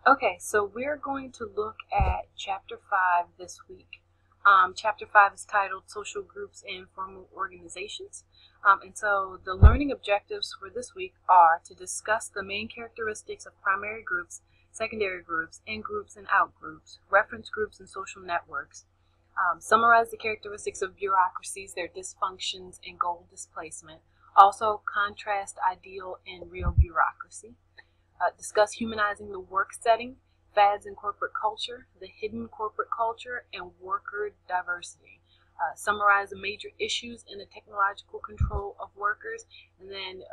Okay, so we're going to look at Chapter 5 this week. Chapter 5 is titled Social Groups and Formal Organizations. And so the learning objectives for this week are to discuss the main characteristics of primary groups, secondary groups, in-groups and out-groups, reference groups and social networks, summarize the characteristics of bureaucracies, their dysfunctions, and goal displacement, also contrast ideal and real bureaucracy. Discuss humanizing the work setting, fads in corporate culture, the hidden corporate culture, and worker diversity. Summarize the major issues in the technological control of workers, and then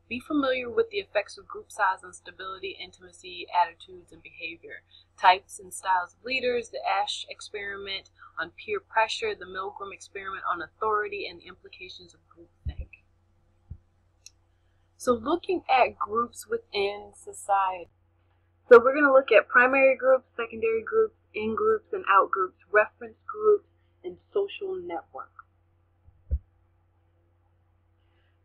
be familiar with the effects of group size on stability, intimacy, attitudes, and behavior. Types and styles of leaders, the Ash experiment on peer pressure, the Milgram experiment on authority, and the implications of groupthink. So looking at groups within society. So we're going to look at primary groups, secondary groups, in-groups and out-groups, reference groups, and social networks.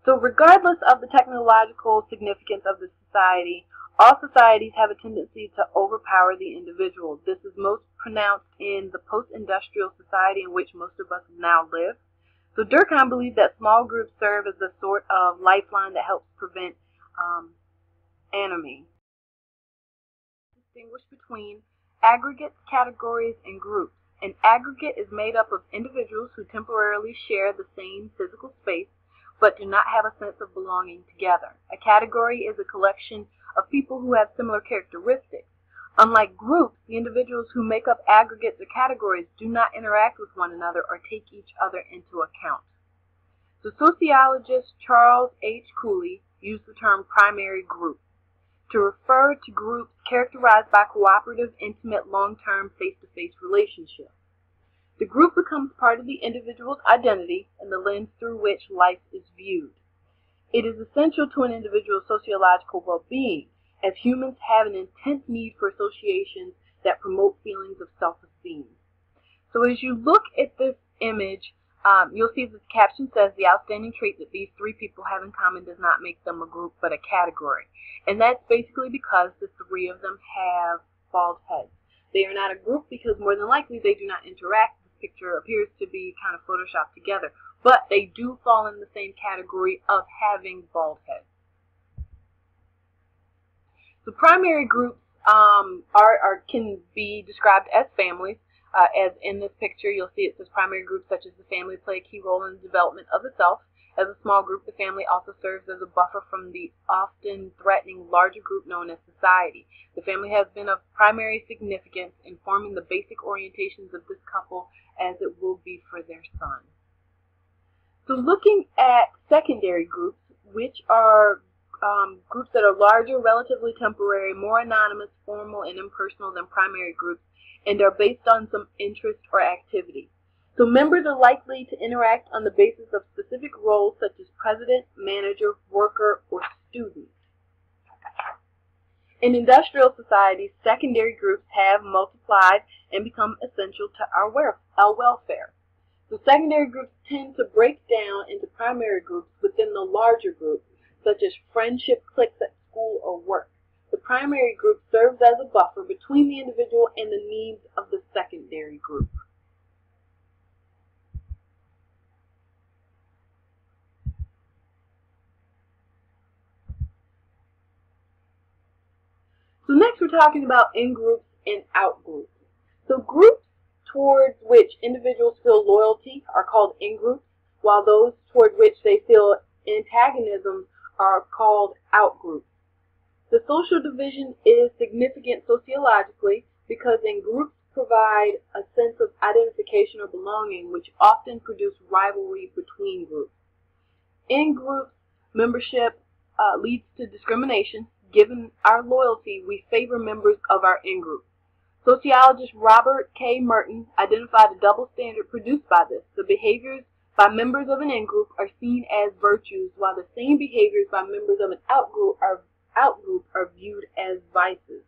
So regardless of the technological significance of the society, all societies have a tendency to overpower the individual. This is most pronounced in the post-industrial society in which most of us now live. So Durkheim believed that small groups serve as a sort of lifeline that helps prevent anomie. Distinguish between aggregates, categories, and groups. An aggregate is made up of individuals who temporarily share the same physical space but do not have a sense of belonging together. A category is a collection of people who have similar characteristics. Unlike groups, the individuals who make up aggregates or categories do not interact with one another or take each other into account. The sociologist Charles H. Cooley used the term primary group to refer to groups characterized by cooperative, intimate, long-term, face-to-face relationships. The group becomes part of the individual's identity and the lens through which life is viewed. It is essential to an individual's sociological well-being, as humans have an intense need for associations that promote feelings of self-esteem. So as you look at this image, you'll see that the caption says the outstanding trait that these three people have in common does not make them a group but a category. And that's basically because the three of them have bald heads. They are not a group because more than likely they do not interact. This picture appears to be kind of photoshopped together. But they do fall in the same category of having bald heads. So primary groups can be described as families. As in this picture, you'll see it says primary groups such as the family play a key role in the development of the self. As a small group, the family also serves as a buffer from the often threatening larger group known as society. The family has been of primary significance in forming the basic orientations of this couple as it will be for their son. So looking at secondary groups, which are groups that are larger, relatively temporary, more anonymous, formal, and impersonal than primary groups, and are based on some interest or activity. So members are likely to interact on the basis of specific roles such as president, manager, worker, or student. In industrial societies, secondary groups have multiplied and become essential to our welfare. So secondary groups tend to break down into primary groups within the larger group, such as friendship cliques at school or work. The primary group serves as a buffer between the individual and the needs of the secondary group. So next we're talking about in-groups and out-groups. So groups towards which individuals feel loyalty are called in-groups, while those toward which they feel antagonism are called out-groups. The social division is significant sociologically because in-groups provide a sense of identification or belonging, which often produce rivalry between groups. In-groups membership leads to discrimination. Given our loyalty, we favor members of our in-group. Sociologist Robert K. Merton identified a double standard produced by this. The behaviors by members of an in-group are seen as virtues, while the same behaviors by members of an out-group are viewed as vices.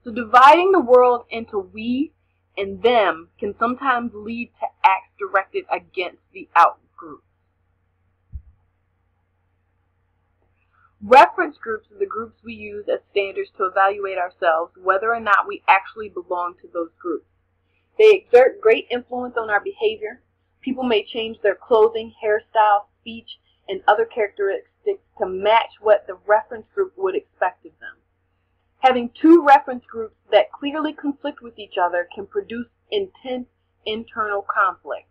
So dividing the world into we and them can sometimes lead to acts directed against the out-group. Reference groups are the groups we use as standards to evaluate ourselves, whether or not we actually belong to those groups. They exert great influence on our behavior. People may change their clothing, hairstyle, speech, and other characteristics to match what the reference group would expect of them. Having two reference groups that clearly conflict with each other can produce intense internal conflict.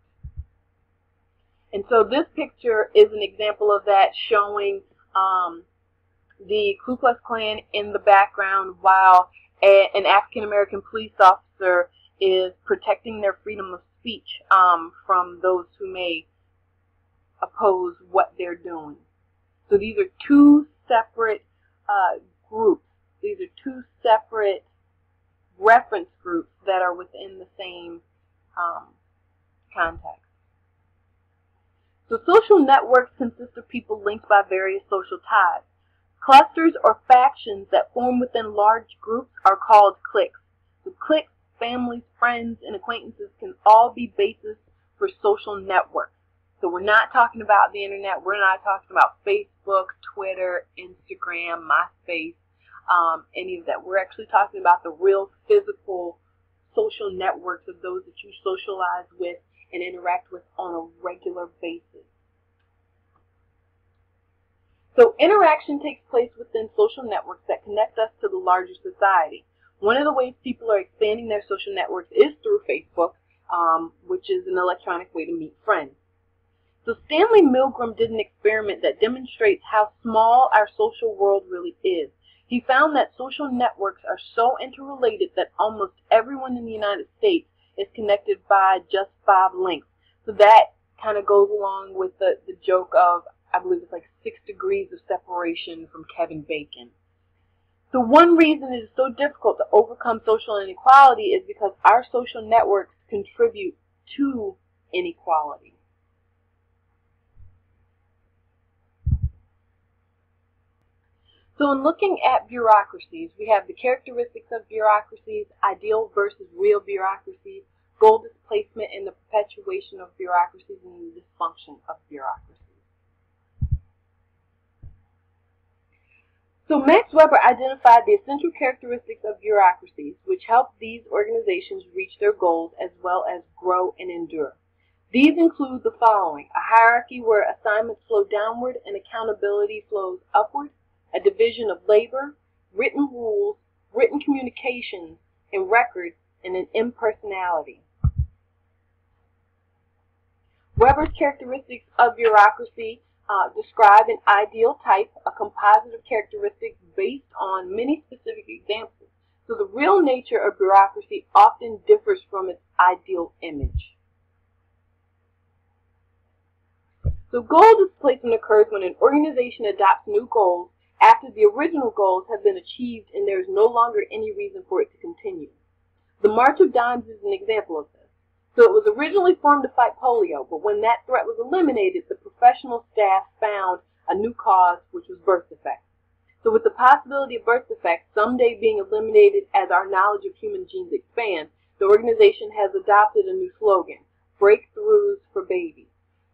And so this picture is an example of that, showing the Ku Klux Klan in the background while an African-American police officer is protecting their freedom of speech from those who may oppose what they're doing. So these are two separate groups. These are two separate reference groups that are within the same context. So social networks consist of people linked by various social ties. Clusters or factions that form within large groups are called cliques. So cliques, families, friends, and acquaintances can all be basis for social networks. So we're not talking about the internet. We're not talking about Facebook, Twitter, Instagram, MySpace, any of that. We're actually talking about the real physical social networks of those that you socialize with and interact with on a regular basis. So interaction takes place within social networks that connect us to the larger society. One of the ways people are expanding their social networks is through Facebook, which is an electronic way to meet friends. So Stanley Milgram did an experiment that demonstrates how small our social world really is. He found that social networks are so interrelated that almost everyone in the United States is connected by just 5 links. So that kind of goes along with the joke of, I believe it's like 6 degrees of separation from Kevin Bacon. So one reason it is so difficult to overcome social inequality is because our social networks contribute to inequality. So in looking at bureaucracies, we have the characteristics of bureaucracies, ideal versus real bureaucracies, goal displacement and the perpetuation of bureaucracies, and the dysfunction of bureaucracies. So Max Weber identified the essential characteristics of bureaucracies which help these organizations reach their goals as well as grow and endure. These include the following: a hierarchy where assignments flow downward and accountability flows upward, a division of labor, written rules, written communications, and records, and an impersonality. Weber's characteristics of bureaucracy describe an ideal type, a composite of characteristics based on many specific examples. So the real nature of bureaucracy often differs from its ideal image. So goal displacement occurs when an organization adopts new goals after the original goals have been achieved and there is no longer any reason for it to continue. The March of Dimes is an example of this. So it was originally formed to fight polio, but when that threat was eliminated, the professional staff found a new cause, which was birth defects. So with the possibility of birth defects someday being eliminated as our knowledge of human genes expands, the organization has adopted a new slogan, breakthroughs for babies,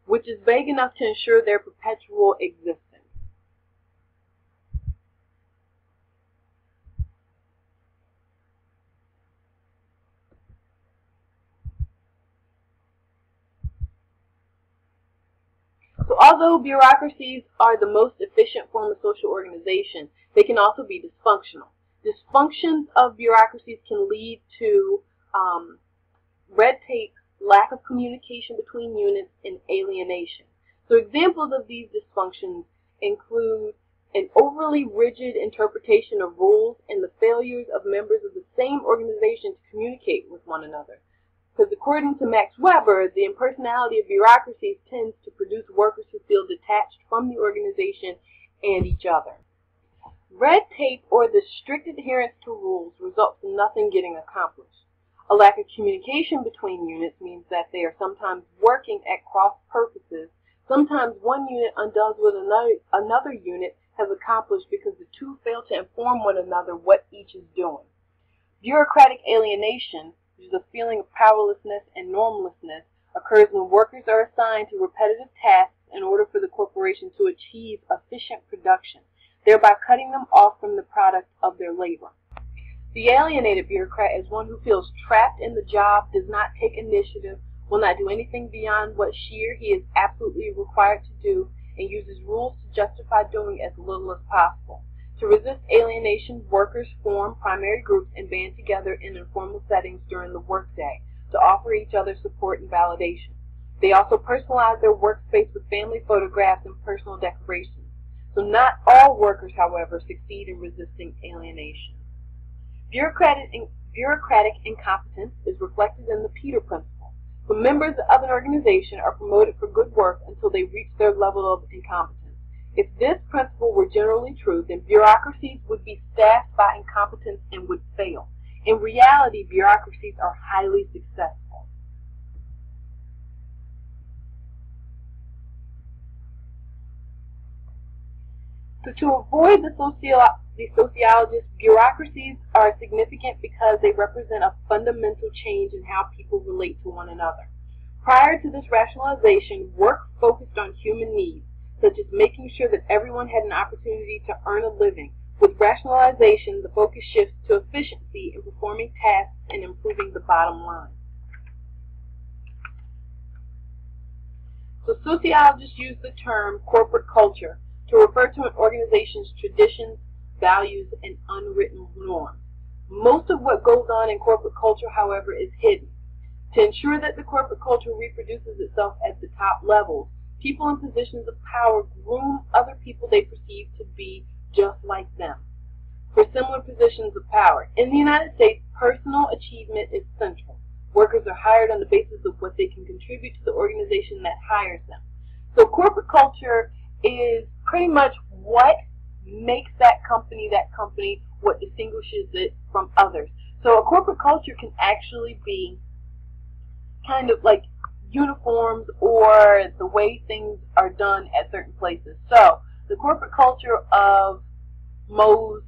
which is vague enough to ensure their perpetual existence. So although bureaucracies are the most efficient form of social organization, they can also be dysfunctional. Dysfunctions of bureaucracies can lead to red tape, lack of communication between units, and alienation. So examples of these dysfunctions include an overly rigid interpretation of rules and the failures of members of the same organization to communicate with one another. Because according to Max Weber, the impersonality of bureaucracies tends to produce workers who feel detached from the organization and each other. Red tape, or the strict adherence to rules, results in nothing getting accomplished. A lack of communication between units means that they are sometimes working at cross purposes. Sometimes one unit undoes what another unit has accomplished because the two fail to inform one another what each is doing. Bureaucratic alienation, which is a feeling of powerlessness and normlessness, occurs when workers are assigned to repetitive tasks in order for the corporation to achieve efficient production. thereby cutting them off from the product of their labor. The alienated bureaucrat is one who feels trapped in the job, does not take initiative, will not do anything beyond what she or he is absolutely required to do, and uses rules to justify doing as little as possible. To resist alienation, workers form primary groups and band together in informal settings during the workday to offer each other support and validation. They also personalize their workspace with family photographs and personal decorations. So not all workers, however, succeed in resisting alienation. Bureaucratic incompetence is reflected in the Peter Principle. The members of an organization are promoted for good work until they reach their level of incompetence. If this principle were generally true, then bureaucracies would be staffed by incompetence and would fail. In reality, bureaucracies are highly successful. So to avoid the sociologist, bureaucracies are significant because they represent a fundamental change in how people relate to one another. Prior to this rationalization, work focused on human needs, such as making sure that everyone had an opportunity to earn a living. With rationalization, the focus shifts to efficiency in performing tasks and improving the bottom line. So sociologists use the term corporate culture to refer to an organization's traditions, values, and unwritten norms. Most of what goes on in corporate culture, however, is hidden. To ensure that the corporate culture reproduces itself at the top levels, people in positions of power groom other people they perceive to be just like them for similar positions of power. In the United States, personal achievement is central. Workers are hired on the basis of what they can contribute to the organization that hires them. So corporate culture is pretty much what makes that company, what distinguishes it from others. So a corporate culture can actually be kind of like uniforms or the way things are done at certain places. So the corporate culture of Moe's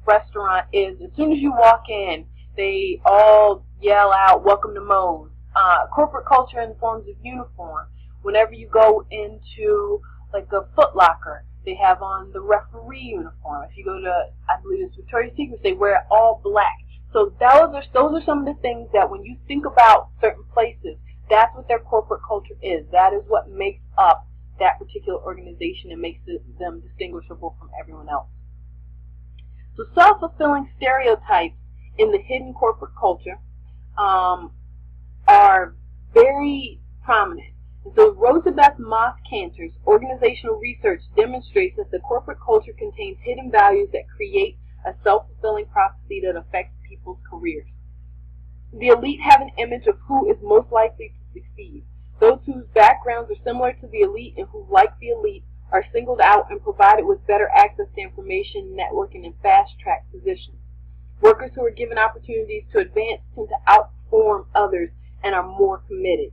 restaurant is, as soon as you walk in, they all yell out, "Welcome to Moe's." Corporate culture in forms of uniform. Whenever you go into like a Foot Locker, they have on the referee uniform. If you go to, I believe it's Victoria's Secret, they wear all black. So those are some of the things that when you think about certain places, that's what their corporate culture is. That is what makes up that particular organization and makes them distinguishable from everyone else. So self-fulfilling stereotypes in the hidden corporate culture are very prominent. And so Rosabeth Moss Cantor's organizational research demonstrates that the corporate culture contains hidden values that create a self-fulfilling prophecy that affects people's careers. The elite have an image of who is most likely to succeed. Those whose backgrounds are similar to the elite and who, like the elite, are singled out and provided with better access to information, networking, and fast-track positions. Workers who are given opportunities to advance tend to outperform others and are more committed.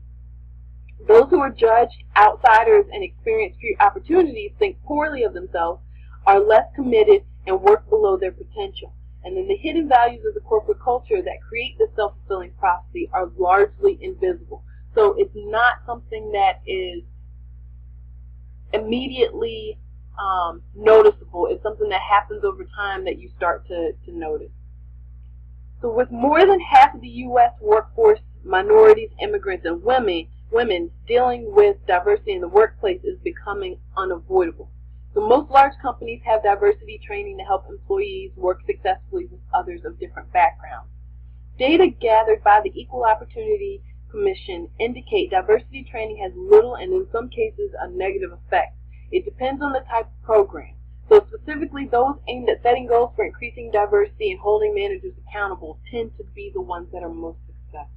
Those who are judged outsiders and experience few opportunities, think poorly of themselves, are less committed and work below their potential. And then the hidden values of the corporate culture that create the self-fulfilling prophecy are largely invisible. So it's not something that is immediately noticeable. It's something that happens over time that you start to notice. So with more than half of the U.S. workforce minorities, immigrants, and women dealing with diversity in the workplace is becoming unavoidable. So most large companies have diversity training to help employees work successfully with others of different backgrounds. Data gathered by the Equal Opportunity Commission indicate diversity training has little and in some cases a negative effect. It depends on the type of program. So specifically those aimed at setting goals for increasing diversity and holding managers accountable tend to be the ones that are most successful.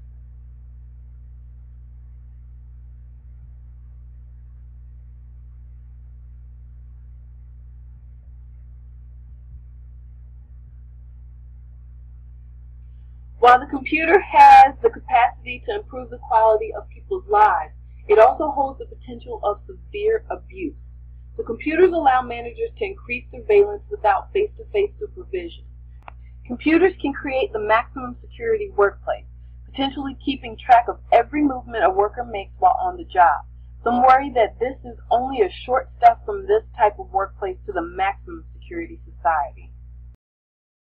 While the computer has the capacity to improve the quality of people's lives, it also holds the potential of severe abuse. The computers allow managers to increase surveillance without face-to-face supervision. Computers can create the maximum security workplace, potentially keeping track of every movement a worker makes while on the job. Some worry that this is only a short step from this type of workplace to the maximum security society.